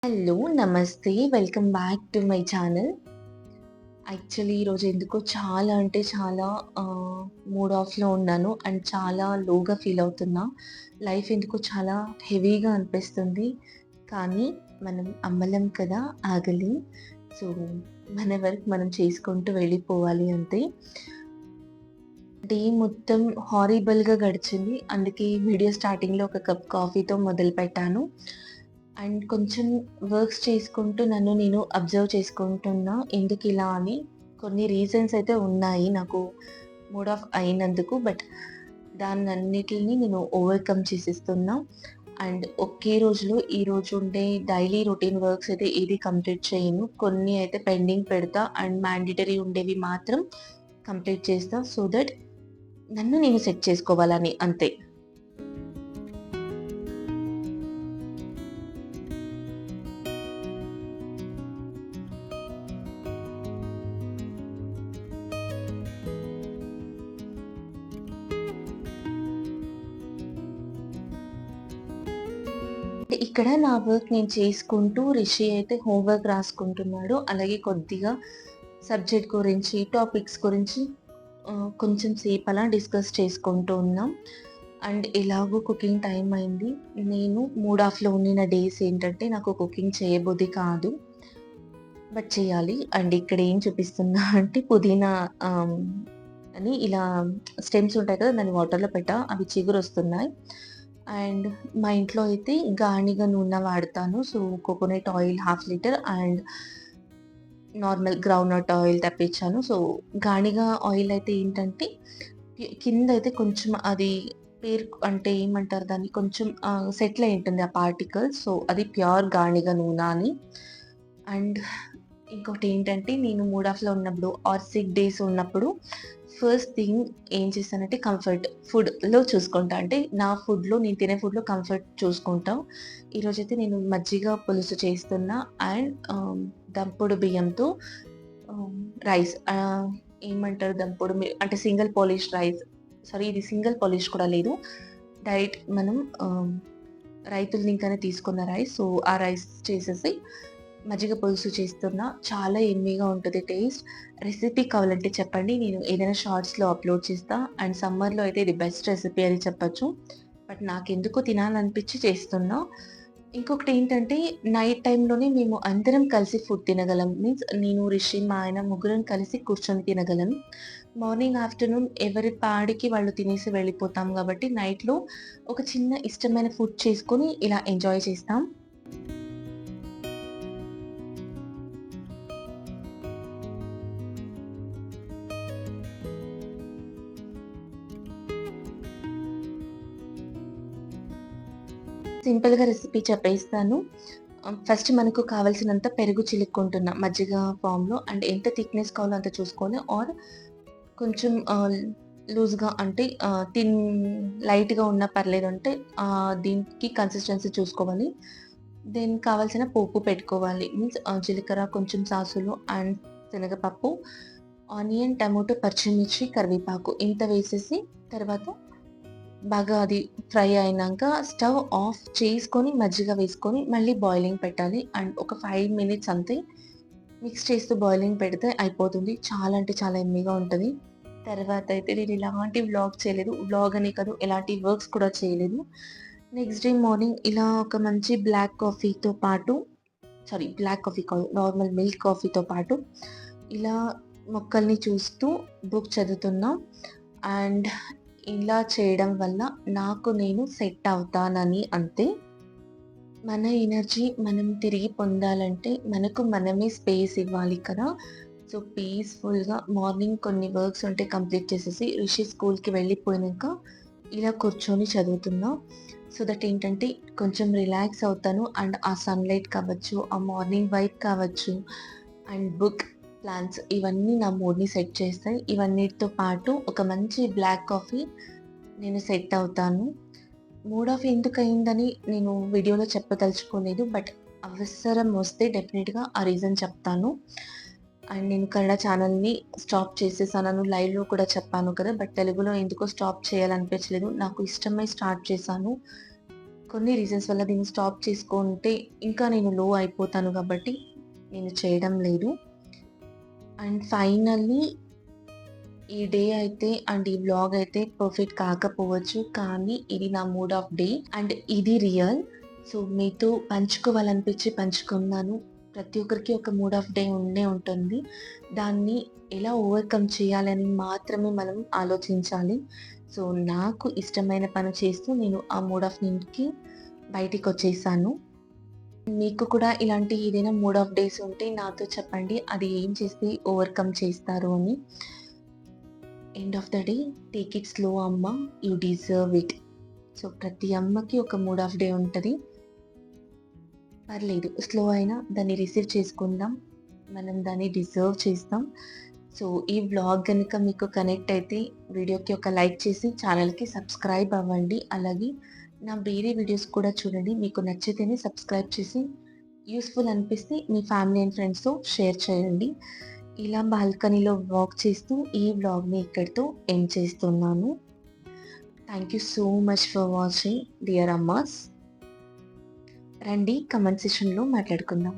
Hello! నమస్తే. Welcome back to my channel. Actually ఈరోజు ఎందుకో చాలా అంటే చాలా మూడ్ ఆఫ్‌లో ఉన్నాను. అండ్ చాలా లోగా ఫీల్ అవుతున్నా. లైఫ్ ఎందుకో చాలా హెవీగా అనిపిస్తుంది. కానీ మనం అమ్మలం కదా! ఆగలేం. సో, మన వర్క్ మనం చేసుకుంటూ వెళ్ళిపోవాలి అంతే. డే మొత్తం హారిబుల్‌గా గడిచింది. అందుకే వీడియో స్టార్టింగ్‌లో ఒక కప్ కాఫీతో మొదలుపెట్టాను. అండ్ కొంచెం వర్క్స్ చేసుకుంటూ నన్ను నేను అబ్జర్వ్ చేసుకుంటున్నా. ఎందుకిలా అని. కొన్ని రీజన్స్ అయితే ఉన్నాయి నాకు మూడ్ ఆఫ్ అయినందుకు. బట్ దాన్నన్నిటిని నేను ఓవర్‌కమ్ చేసేస్తున్నా. అండ్ ఒకే రోజులో ఈరోజు ఉండే డైలీ రొటీన్ వర్క్స్ అయితే ఏది కంప్లీట్ చేయను. కొన్ని అయితే పెండింగ్ పెడతా. అండ్ మ్యాండేటరీ ఉండేవి మాత్రం కంప్లీట్ చేస్తా. సో దట్ నన్ను నేను సెట్ చేసుకోవాలని అంతే. ఇక్కడ నా వర్క్ నేను చేసుకుంటూ, రిషి అయితే హోమ్ వర్క్ రాసుకుంటున్నాడు. అలాగే కొద్దిగా సబ్జెక్ట్ గురించి, టాపిక్స్ గురించి కొంచెం సేపు అలా డిస్కస్ చేసుకుంటూ ఉన్నాం. అండ్ ఎలాగో కుకింగ్ టైమ్ అయింది. నేను మూడ్ ఆఫ్‌లో ఉండిన డేస్ ఏంటంటే నాకు కుకింగ్ చేయబుద్ధి కాదు. బట్ చేయాలి. అండ్ ఇక్కడ ఏం చూపిస్తున్నా అంటే పుదీనా ఆహ్, అని ఇలా స్టెమ్స్ ఉంటాయి కదా! దాన్ని వాటర్‌లో పెట్టా. అవి చిగురొస్తున్నాయి. అండ్ మా ఇంట్లో అయితే గానిగ నూనె వాడతాను. So, coconut oil half litre and normal groundnut oil తెప్పించాను. సో, గానిగ ఆయిల్ అయితే ఏంటంటే కిందయితే కొంచెం అది అంటే ఏమంటారు దాన్ని కొంచెం సెటిల్ అయి ఉంటుంది ఆ పార్టికల్స్. సో, అది ప్యూర్ గానిగ నూనె అని. అండ్ ఇంకోటేంటంటే నేను మూడ్ ఆఫ్‌లో ఉన్నప్పుడు ఆర్ సిక్ డేస్ ఉన్నప్పుడు ఫస్ట్ థింగ్ ఏం చేస్తానంటే కంఫర్ట్ ఫుడ్‌లో చూసుకుంటా. అంటే నా ఫుడ్‌లో నేను తినే ఫుడ్‌లో కంఫర్ట్ చూసుకుంటా. ఈరోజైతే నేను మజ్జిగ పులుసు చేస్తున్నా అండ్ దంపుడు బియ్యంతో ఆహ్, రైస్ ఏమంటారు దంపుడు అంటే సింగిల్ పాలిష్ రైస్. సారీ ఇది సింగిల్ పాలిష్ కూడా లేదు. డైరెక్ట్ మనం రైతుల ఇంకనే తీసుకున్న రైస్. సో, ఆ రైస్ చేసేసి మజ్జిగ పులుసు చేస్తున్నా. చాలా యమ్మీగా ఉంటది టేస్ట్. రెసిపీ కావాలంటే చెప్పండి. నేను ఏదైనా షార్ట్స్‌లో అప్‌లోడ్ చేస్తా. అండ్ సమ్మర్‌లో అయితే ఇది బెస్ట్ రెసిపీ అని చెప్పొచ్చు. బట్ నాకెందుకో తినాలనిపించి చేస్తున్నా. ఇంకొకటేంటంటే నైట్ టైమ్‌లోనే మేము అందరం కలిసి ఫుడ్ తినగలం. మీన్స్ నేను, రిషి, మా ఆయన ముగ్గురం కలిసి కూర్చొని తినగలం. మార్నింగ్, ఆఫ్టర్‌నూన్ ఎవరి పాడికి వాళ్ళు తినేసి వెళ్ళిపోతాం గాబట్టి నైట్‌లో ఒక చిన్న ఇష్టమైన ఫుడ్ చేసుకొని ఇలా ఎంజాయ్ చేస్తాం. సింపుల్‌గా రెసిపీ చెప్పేస్తాను. ఫస్ట్ మనకు కావాల్సినంత పెరుగు చిలుక్కుంటున్నా మజ్జిగ ఫార్మ్‌లో. అండ్ ఎంత థిక్‌నెస్ కావాలో అంత చూసుకొని ఆర్ కొంచెం లూజ్‌గా అంటే లైట్‌గా ఉన్నా పర్లేదంటే దీనికి కన్సిస్టెన్సీ చూసుకోవాలి. దీనికి కావాల్సిన పోపు పెట్టుకోవాలి. మీన్స్ జీలకర్ర, కొంచెం సాసులు అండ్ శనగపప్పు, ఆనియన్, టమాటో, పచ్చిమిర్చి, కరివేపాకు ఇంత వేసేసి తర్వాత బాగా అది ఫ్రై అయినంక స్టవ్ ఆఫ్ చేసుకొని, మజ్జిగ వేసుకొని మళ్ళీ బాయిలింగ్ పెట్టాలి. అండ్ ఒక 5 మినిట్స్ అంతే. మిక్స్ చేస్తూ బాయిలింగ్ పెడితే అయిపోతుంది. చాలా అంటే చాలా యమ్మీగా ఉంటది. తర్వాత అయితే నేను ఎలాంటి వ్లాగ్ చేయలేదు. వ్లాగ్ అనే కాదు ఎలాంటి వర్క్స్ కూడా చేయలేదు. నెక్స్ట్ డే మార్నింగ్ ఇలా ఒక మంచి బ్లాక్ కాఫీతో పాటు బ్లాక్ కాఫీ కాదు నార్మల్ మిల్క్ కాఫీతో పాటు ఇలా మొక్కల్ని చూస్తూ బుక్ చదువుతున్నా. అండ్ ఇలా చేయడం వల్ల నాకు నేను సెట్ అవుతానని అంతే. మన ఎనర్జీ మనం తిరిగి పొందాలంటే మనకు మనమే స్పేస్ ఇవ్వాలి కదా! సో, పీస్‌ఫుల్‌గా మార్నింగ్ కొన్ని వర్క్స్ ఉంటే కంప్లీట్ చేసేసి రిషి స్కూల్‌కి వెళ్ళిపోయినంక ఇలా కూర్చొని చదువుతున్నా. సో దట్ ఏంటంటే కొంచెం రిలాక్స్ అవుతాను. అండ్ ఆ సన్‌లైట్ కావచ్చు, ఆ మార్నింగ్ వైబ్ కావచ్చు అండ్ బుక్, ప్లాన్స్ ఇవన్నీ నా మూడ్‌ని సెట్ చేస్తాయి. ఇవన్నిటితో పాటు ఒక మంచి బ్లాక్ కాఫీ నేను సెట్ అవుతాను. మూడ్ ఆఫ్ ఎందుకయిందని నేను వీడియోలో చెప్పదలుచుకోలేదు. బట్ అవసరం వస్తే డెఫినిట్‌గా ఆ రీజన్ చెప్తాను. అండ్ నేను కన్నడ ఛానెల్‌ని స్టాప్ చేసేసానను లైవ్‌లో కూడా చెప్పాను కదా! బట్ తెలుగులో ఎందుకో స్టాప్ చేయాలనిపించలేదు. నాకు ఇష్టమై స్టార్ట్ చేశాను. కొన్ని రీజన్స్ వల్ల దీన్ని స్టాప్ చేసుకుంటే ఇంకా నేను లో అయిపోతాను కాబట్టి నేను చేయడం లేదు. అండ్ ఫైనల్లీ ఈ డే అయితే అండ్ ఈ వ్లాగ్ అయితే పర్ఫెక్ట్ కాకపోవచ్చు. కానీ ఇది నా మూడ్ ఆఫ్ డే అండ్ ఇది రియల్. సో మీతో పంచుకోవాలనిపించి పంచుకున్నాను. ప్రతి ఒక్కరికి ఒక మూడ్ ఆఫ్ డే ఉండే ఉంటుంది. దాన్ని ఎలా ఓవర్‌కమ్ చేయాలని మాత్రమే మనం ఆలోచించాలి. సో నాకు ఇష్టమైన పని చేస్తూ నేను ఆ మూడ్ ఆఫ్ నుంచి బయటికొచ్చేసాను. మీకు కూడా ఇలాంటి ఏదైనా మూడ్ ఆఫ్ డేస్ ఉంటే నాతో చెప్పండి. అది ఏం చేసి ఓవర్‌కమ్ చేస్తారు అని. End of the day take it slow అమ్మ. You deserve it. సో ప్రతి అమ్మకి ఒక మూడ్ ఆఫ్ డే ఉంటది. పర్లేదు స్లో అయినా దాన్ని రిసీవ్ చేసుకుందాం. మనం దాన్ని డిజర్వ్ చేస్తాం. సో ఈ వ్లాగ్ గనుక మీకు కనెక్ట్ అయితే వీడియోకి ఒక లైక్ చేసి ఛానల్‌కి సబ్స్క్రైబ్ అవ్వండి. అలాగే నా వేరే వీడియోస్ కూడా చూడండి. మీకు నచ్చితేనే సబ్స్క్రైబ్ చేసి యూస్‌ఫుల్ అనిపిస్తే మీ ఫ్యామిలీ అండ్ ఫ్రెండ్స్‌తో షేర్ చేయండి. ఇలా బాల్కనీలో వాక్ చేస్తూ ఈ వ్లాగ్‌ని ఇక్కడితో ఎండ్ చేస్తున్నాను. Thank you so much for watching dear అమ్మాస్. రండి కామెంట్ సెక్షన్‌లో మాట్లాడుకుందాం.